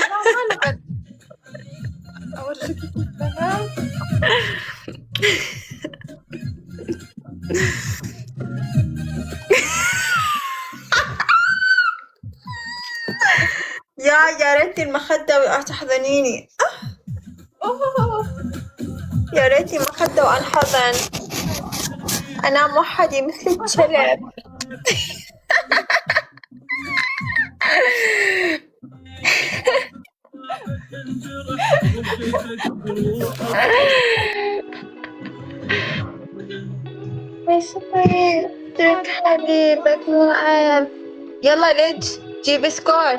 لا ما نمت. أورجيك كيف بنام. يا ريتي المخدة وقعت تحضنيني. أوه. يا ريتي مخدة وأنحضن. أنام وحدي مثل الكلب. مشري درت حبيبك معاذ. يلا ليج جيب سكور.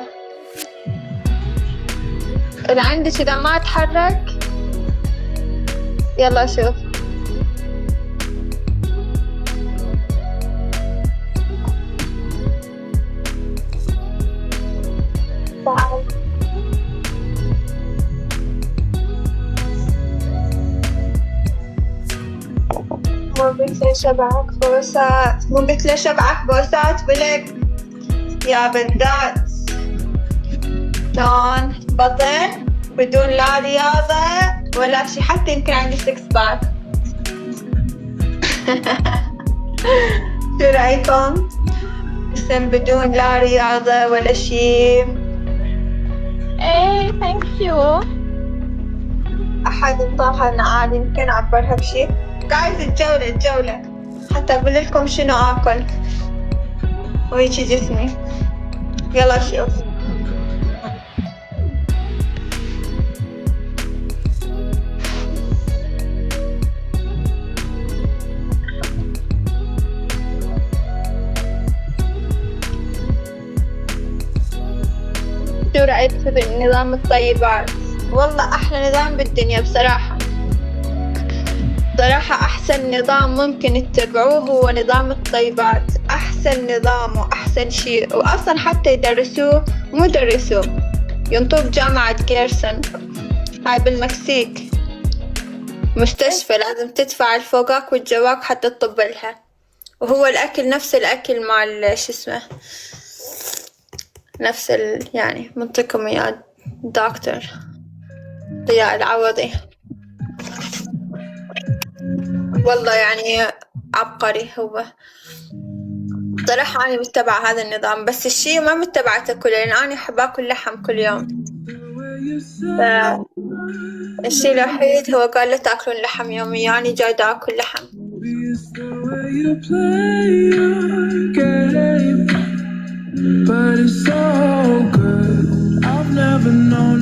اللي عندك إذا ما تحرك يلا شوف. تعال. مو بكلي شبعك بوسات، مو بكلي شبعك بوسات بلك يا بندات. شلون بطن بدون لا رياضة ولا شي، حتى يمكن عندي 6 باك. شو رأيكم؟ جسم بدون لا رياضة ولا شي. إيه ثانك يو. أحد الطاقة لنا عادي يمكن أعبرها بشي. جايز الجولة حتى أقول لكم شنو آكل ويجي جسمي. يلا شوف. شو رأيك في نظام الطيبات؟ والله أحلى نظام بالدنيا بصراحة. صراحة أحسن نظام ممكن تتبعوه هو نظام الطيبات. أحسن نظام وأحسن شيء، وأصلا حتى يدرسوه مدرسوه ينطوه بجامعة كيرسون هاي بالمكسيك. مستشفى لازم تدفع الفوقاك والجواك حتى تطبلها. وهو الأكل نفس الأكل مع شو اسمه، نفس يعني منطقكم يا دكتور ضياء العوضي. والله يعني عبقري هو. صراحة أنا متبعة هذا النظام، بس الشي ما متبعته كله لأن أنا أحب أكل لحم كل يوم. الشي الوحيد هو قال لا تاكلون لحم يوميا، أنا جاية أكل لحم. But it's so good. I've never known